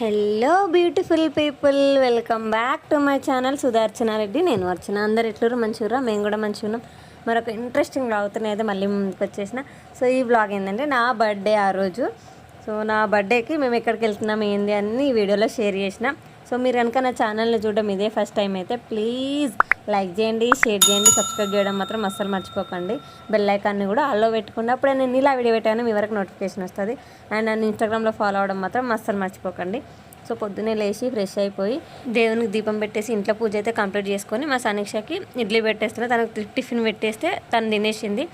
Hello beautiful people, welcome back to my channel Sudarshana Reddy. నేను వచ్చిన అందరు ఎట్లూరు మంచిగా, మేము కూడా మంచిగా ఉన్నాం. మరొక ఇంట్రెస్టింగ్ బ్లాగ్తో అయితే మళ్ళీ ముందుకు వచ్చేసిన. సో ఈ బ్లాగ్ ఏంటంటే నా బర్త్డే ఆ రోజు. సో నా బర్త్డేకి మేము ఎక్కడికి వెళ్తున్నాం ఏంది అని ఈ వీడియోలో షేర్ చేసిన. సో మీరు కనుక నా ఛానల్ని చూడడం ఇదే ఫస్ట్ టైం అయితే ప్లీజ్ లైక్ చేయండి, షేర్ చేయండి, సబ్స్క్రైబ్ చేయడం మాత్రం అస్సలు మర్చిపోకండి. బెల్ ఐకాన్ని కూడా అల్లో పెట్టుకోండి. అప్పుడే నేను ఇలా వీడియో పెట్టాను మీ వరకు నోటిఫికేషన్ వస్తుంది. అండ్ నన్ను ఇన్స్టాగ్రామ్లో ఫాలో అవ్వడం మాత్రం అస్సలు మర్చిపోకండి. సో పొద్దున్నే లేచి ఫ్రెష్ అయిపోయి దేవునికి దీపం పెట్టేసి ఇంట్లో పూజ అయితే కంప్లీట్ చేసుకొని మా సమీక్షకి ఇడ్లీ పెట్టేస్తున్నా. తనకు టిఫిన్ పెట్టేస్తే తను తినేసింది.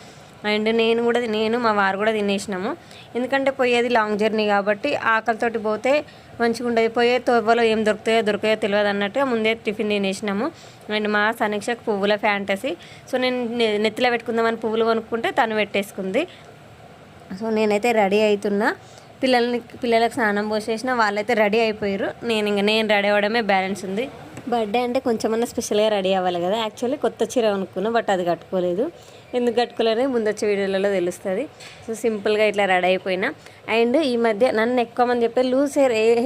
అండ్ నేను మా వారు కూడా తినేసినాము. ఎందుకంటే పోయేది లాంగ్ జర్నీ కాబట్టి ఆకలితోటి పోతే మంచిగా ఉండదు. పోయే తోవలో ఏం దొరుకుతాయో తెలియదు అన్నట్టుగా ముందే టిఫిన్ తినేసినాము. అండ్ మా సమీక్షకు పువ్వుల ఫ్యాంటసీ. సో నేను నెత్తిలో పెట్టుకుందామని పువ్వులు కొనుక్కుంటే తను పెట్టేసుకుంది. సో నేనైతే రెడీ అవుతున్నా. పిల్లలకు స్నానం పోసేసిన, వాళ్ళైతే రెడీ అయిపోయారు. నేను రెడీ అవ్వడమే బ్యాలెన్స్ ఉంది. బర్త్డే అంటే కొంచెమన్నా స్పెషల్గా రెడీ అవ్వాలి కదా. యాక్చువల్లీ కొత్త చీర అనుకున్నా, బట్ అది కట్టుకోలేదు. ఎందుకు కట్టుకోలేదని ముందు వచ్చే వీడియోలలో తెలుస్తుంది. సో సింపుల్గా ఇట్లా రెడీ అయిపోయినా. అండ్ ఈ మధ్య నన్ను ఎక్కువ మంది చెప్పే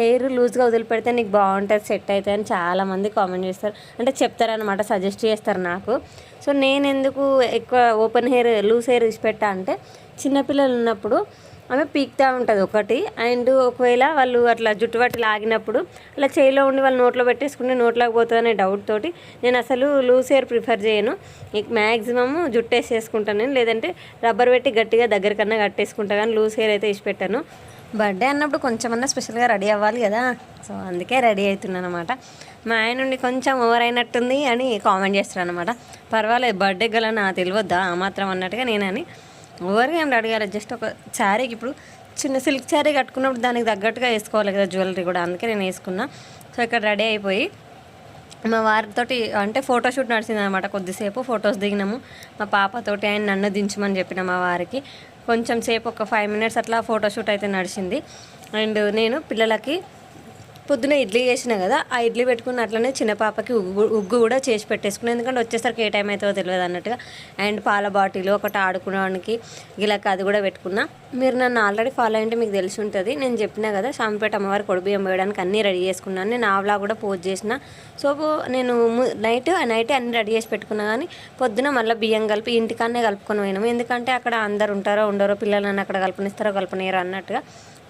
హెయిర్ లూజ్గా వదిలిపెడితే నీకు బాగుంటుంది, సెట్ అవుతుంది అని చాలామంది కామెంట్ చేస్తారు. అంటే చెప్తారనమాట, సజెస్ట్ చేస్తారు నాకు. సో నేను ఎందుకు ఎక్కువ ఓపెన్ హెయిర్ లూజ్ హెయిర్ ఇచ్చిపెట్టా అంటే చిన్నపిల్లలు ఉన్నప్పుడు ఆమె పీక్తా ఉంటుంది ఒకటి. అండ్ ఒకవేళ వాళ్ళు అట్లా జుట్టు పట్టి లాగినప్పుడు అలా చేయిలో ఉండి వాళ్ళు నోట్లో పెట్టేసుకుంటే నోట్లోకి పోతుందనే డౌట్ తోటి నేను అసలు లూజ్ హెయిర్ ప్రిఫర్ చేయను. మ్యాక్సిమమ్ జుట్టు వేసేసుకుంటాను నేను, లేదంటే రబ్బర్ పెట్టి గట్టిగా దగ్గరకన్నా కట్టేసుకుంటా, కానీ లూజ్ హెయిర్ అయితే ఇచ్చిపెట్టాను. బర్త్డే అన్నప్పుడు కొంచెమన్నా స్పెషల్గా రెడీ అవ్వాలి కదా. సో అందుకే రెడీ అవుతున్నాను అనమాట. మా ఆయన నుండి కొంచెం ఓవర్ అయినట్టుంది అని కామెంట్ చేస్తాను అనమాట. పర్వాలేదు, బర్త్డే గల నా తెలియద్దా ఆ మాత్రం అన్నట్టుగా నేనని ఓవర్గా ఏం రెడీ కాలేదు. జస్ట్ ఒక శారీకి ఇప్పుడు చిన్న సిల్క్ శారీ కట్టుకున్నప్పుడు దానికి తగ్గట్టుగా వేసుకోవాలి కదా జ్యువెలరీ కూడా, అందుకే నేను వేసుకున్నా. సో ఇక్కడ రెడీ అయిపోయి మా వారితోటి అంటే ఫోటోషూట్ నడిచింది అనమాట. కొద్దిసేపు ఫొటోస్ దిగినాము మా పాపతోటి. ఆయన నన్ను దించమని చెప్పిన మా వారికి కొంచెం సేపు ఒక 5 minutes అట్లా ఫోటోషూట్ అయితే నడిచింది. అండ్ నేను పిల్లలకి పొద్దున ఇడ్లీ చేసిన కదా, ఆ ఇడ్లీ పెట్టుకుని అట్లనే చిన్న పాపకి ఉగ్గు కూడా చేసి పెట్టేసుకున్నాను. ఎందుకంటే వచ్చేసరికి ఏ టైం అవుతుందో తెలియదు అన్నట్టుగా. అండ్ పాల బాటిల్ ఒకటి ఆడుకోవడానికి గిలాక అది కూడా పెట్టుకున్నా. మీరు నన్ను ఆల్రెడీ ఫాలో అయ్యింటే మీకు తెలిసి ఉంటుంది. నేను చెప్పినా కదా శాంపేట అమ్మవారి కొడుబియ్యం వేయడానికి అన్నీ రెడీ చేసుకున్నాను. నేను ఆవ్లా కూడా పోస్ట్ చేసిన. సో నేను నైట్ అన్నీ రెడీ చేసి పెట్టుకున్నా, కానీ పొద్దున మళ్ళీ బియ్యం కలిపి ఇంటికాన్నే కలుపుకొని పోయినాము. ఎందుకంటే అక్కడ అందరు ఉంటారో ఉండరో, పిల్లలు నన్ను అక్కడ కల్పనిస్తారో కల్పనీయరో అన్నట్టుగా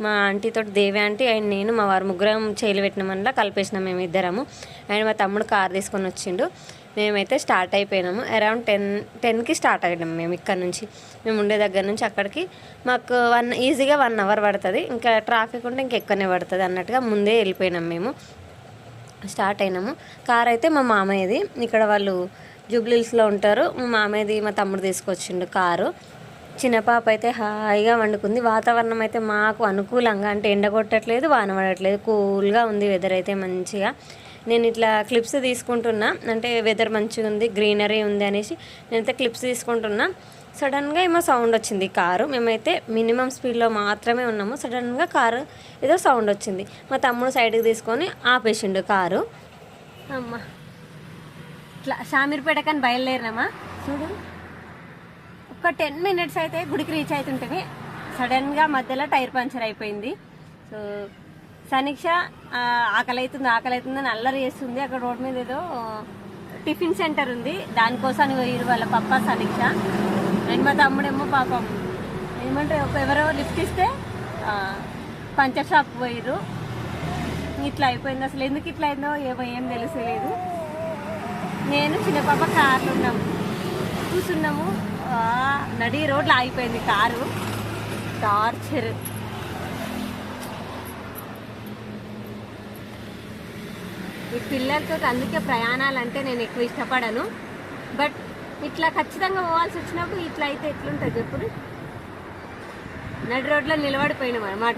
మా ఆంటీతో దేవి ఆంటీ అండ్ నేను మా వారు ముగ్గురం చేయలు పెట్టినామల్లా కలిపేసినాం మేము ఇద్దరము. అండ్ మా తమ్ముడు కార్ తీసుకొని వచ్చిండు. మేమైతే స్టార్ట్ అయిపోయినాము. అరౌండ్ 10కి స్టార్ట్ అయినాము మేము ఇక్కడ నుంచి. మేము ఉండే దగ్గర నుంచి అక్కడికి మాకు ఈజీగా 1 hour పడుతుంది. ఇంకా ట్రాఫిక్ ఉంటే ఇంకెక్కనే పడుతుంది అన్నట్టుగా ముందే వెళ్ళిపోయినాం. మేము స్టార్ట్ అయినాము. కార్ అయితే మా మామయ్యది, ఇక్కడ వాళ్ళు జూబ్లీహిల్స్లో ఉంటారు. మా మామయ్యది మా తమ్ముడు తీసుకొచ్చిండు కారు. చిన్న పాప అయితే హాయిగా వండుకుంది. వాతావరణం అయితే మాకు అనుకూలంగా, అంటే ఎండ కొట్టట్లేదు, వాన పడట్లేదు, కూల్గా ఉంది వెదర్ అయితే మంచిగా. నేను ఇట్లా క్లిప్స్ తీసుకుంటున్నా, అంటే వెదర్ మంచిగా ఉంది, గ్రీనరీ ఉంది అనేసి నేనైతే క్లిప్స్ తీసుకుంటున్నా. సడన్గా ఏమో సౌండ్ వచ్చింది కారు. మేమైతే మినిమం స్పీడ్లో మాత్రమే ఉన్నాము. సడన్గా కారు ఏదో సౌండ్ వచ్చింది. మా తమ్ముడు సైడ్కి తీసుకొని ఆపేసిండు కారు. అమ్మ ఇట్లా షామీర్పేట కానీ బయలుదేరినామా చూడు. ఒక 10 minutes అయితే గుడికి రీచ్ అవుతుంటే సడన్గా మధ్యలో టైర్ పంచర్ అయిపోయింది. సో సమీక్ష ఆకలి అవుతుందని అల్లరి చేస్తుంది. అక్కడ రోడ్ మీద ఏదో టిఫిన్ సెంటర్ ఉంది, దానికోసానికి పోయిరు వాళ్ళ పప్ప సమీక్ష. అండ్ మా తమ్ముడేమో పాపం ఏమంటే ఎవరో లిఫ్ట్ ఇస్తే పంచర్ షాప్ పోయిరు. ఇట్లా అయిపోయింది. అసలు ఎందుకు ఇట్లా అయిందో ఏం తెలియలేదు. నేను చిన్న పాప కార్లో కూర్చున్నాము. నడి రోడ్లో ఆగిపోయింది కారు. టార్చర్. ఈ పిల్లలతో అందుకే ప్రయాణాలంటే నేను ఎక్కువ ఇష్టపడను. బట్ ఇట్లా ఖచ్చితంగా పోవాల్సి వచ్చినప్పుడు ఇట్లా అయితే ఎట్లుంటుంది ఎప్పుడు. నడి రోడ్లో నిలబడిపోయినాం అన్నమాట.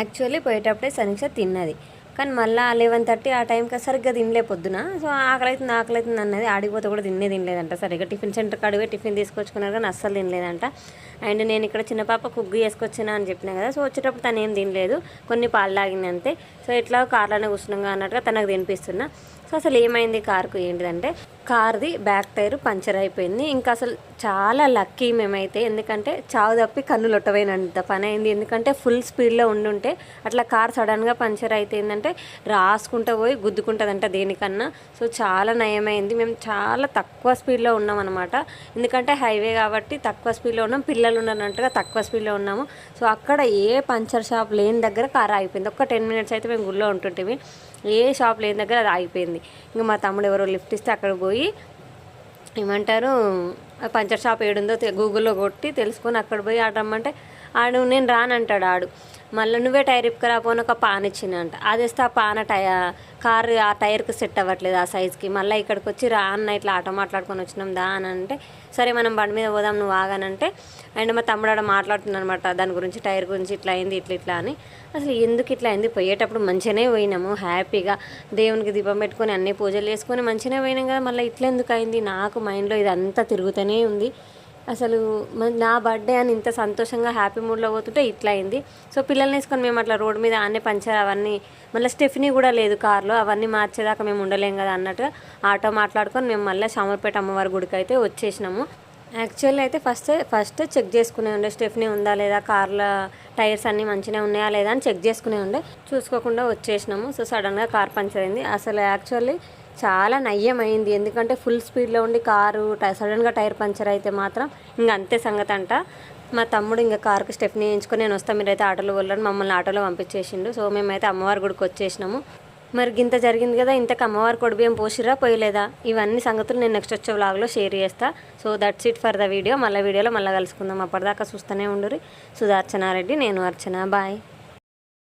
యాక్చువల్లీ పోయేటప్పుడే సమీక్ష తిన్నది, కానీ మళ్ళీ 11:30 ఆ టైంకి సరిగ్గా తినలే పొద్దున. సో ఆకలి అవుతుంది అన్నది. ఆడిపోతే కూడా తినలేదంట సరిగ్గా. టిఫిన్ సెంటర్కి అడిగే టిఫిన్ తీసుకొచ్చుకున్నారు, కానీ అస్సలు తినలేదంట. అండ్ నేను ఇక్కడ చిన్న పాప కుగ్గు చేసుకొచ్చినా అని చెప్పినా కదా. సో వచ్చేటప్పుడు తను ఏం తినలేదు, కొన్ని పాలు తాగింది అంతే. సో ఇట్లా కార్లోనే కూర్చున్నాగా అన్నట్టుగా తనకు తినిపిస్తున్నా. సో అసలు ఏమైంది కారుకు ఏంటిదంటే, కార్ది బ్యాక్ టైర్ పంచర్ అయిపోయింది. ఇంకా అసలు చాలా లక్కీ మేమైతే, ఎందుకంటే చావు తప్పి కన్ను లొట్టపోయినంత పని అయింది. ఎందుకంటే ఫుల్ స్పీడ్లో ఉండుంటే అట్లా కార్ సడన్గా పంచర్ అయితే ఏంటంటే రాసుకుంటూ పోయి గుద్దుకుంటుందంట దేనికన్నా. సో చాలా నయమైంది. మేము చాలా తక్కువ స్పీడ్లో ఉన్నాం అనమాట, ఎందుకంటే హైవే కాబట్టి తక్కువ స్పీడ్లో ఉన్నాం, పిల్లలు ఉన్నట్టుగా తక్కువ స్పీడ్లో ఉన్నాము. సో అక్కడ ఏ పంచర్ షాప్ లేని దగ్గర కార్ ఆగిపోయింది. ఒక్క 10 మినిట్స్ అయితే మేము గుళ్ళో ఉంటుంటేవి, ఏ షాప్ లేని దగ్గర అది ఆగిపోయింది. ఇంకా మా తమ్ముడు ఎవరో లిఫ్ట్ ఇస్తే అక్కడ పోయి ఏమంటారు పంచర్ షాప్ ఏడుందో గూగుల్లో కొట్టి తెలుసుకొని అక్కడ పోయి ఆడరమ్మంటే ఆడు నేను రానంటాడు. ఆడు మళ్ళీ నువ్వే టైర్ ఇప్పుకరా పోని ఒక పాన్ ఇచ్చిందంట. అది వేస్తే ఆ పాన కారు ఆ టైర్కి సెట్ అవ్వట్లేదు ఆ సైజ్కి. మళ్ళీ ఇక్కడికి వచ్చి రా అన్న ఇట్లా ఆటో మాట్లాడుకొని వచ్చినాం దా అని అంటే సరే మనం బండి మీద పోదాం నువ్వు ఆగానంటే, అండ్ మా తమ్ముడు ఆడ మాట్లాడుతున్నాను అనమాట దాని గురించి, టైర్ గురించి ఇట్లా అయింది ఇట్లా అని. అసలు ఎందుకు ఇట్లా అయింది, పోయేటప్పుడు మంచిగానే పోయినాము హ్యాపీగా, దేవునికి దీపం పెట్టుకొని అన్ని పూజలు చేసుకొని మంచిగానే పోయినాం కదా, మళ్ళీ ఇట్లా ఎందుకు అయింది నాకు మైండ్లో ఇదంతా తిరుగుతూనే ఉంది. అసలు నా బర్త్డే అని ఇంత సంతోషంగా హ్యాపీ మూడ్లో పోతుంటే ఇట్లా అయింది. సో పిల్లల్ని వేసుకొని మేము అట్లా రోడ్డు మీద ఆనే పంచర్ అవన్నీ, మళ్ళీ స్టెఫినీ కూడా లేదు కార్లో, అవన్నీ మార్చేదాకా మేము ఉండలేం కదా అన్నట్టుగా ఆటో మాట్లాడుకొని మేము మళ్ళీ శామర్పేట అమ్మవారి గుడికి అయితే వచ్చేసినాము. యాక్చువల్లీ అయితే ఫస్ట్ చెక్ చేసుకునే ఉండే స్టెఫినీ ఉందా లేదా, కార్లో టైర్స్ అన్నీ మంచిగా ఉన్నాయా లేదా అని చెక్ చేసుకునే ఉండే, చూసుకోకుండా వచ్చేసినాము. సో సడన్గా కార్ పంచర్ అయింది. అసలు యాక్చువల్లీ చాలా నయ్యమైంది, ఎందుకంటే ఫుల్ స్పీడ్లో ఉండి కారు సడన్గా టైర్ పంచర్ అయితే మాత్రం ఇంక అంతే సంగతి అంట. మా తమ్ముడు ఇంకా కారుకి స్టెప్ని వేయించుకొని నేను వస్తాను మీరైతే ఆటోలో వెళ్ళండి, మమ్మల్ని ఆటోలో పంపించేసిండు. సో మేమైతే అమ్మవారి గుడికి వచ్చేసినాము. మరి ఇంత జరిగింది కదా, ఇంతకు అమ్మవారి కొడిబియ్యం పోసిరా పోయలేదా, ఇవన్నీ సంగతులు నేను నెక్స్ట్ వచ్చే వ్లాగ్లో షేర్ చేస్తా. So that's it for the video. మళ్ళీ వీడియోలో మళ్ళీ కలుసుకుందాం. అప్పటిదాకా చూస్తూనే ఉండుర్రి. సుధార్చనారెడ్డి, నేను అర్చన, బాయ్.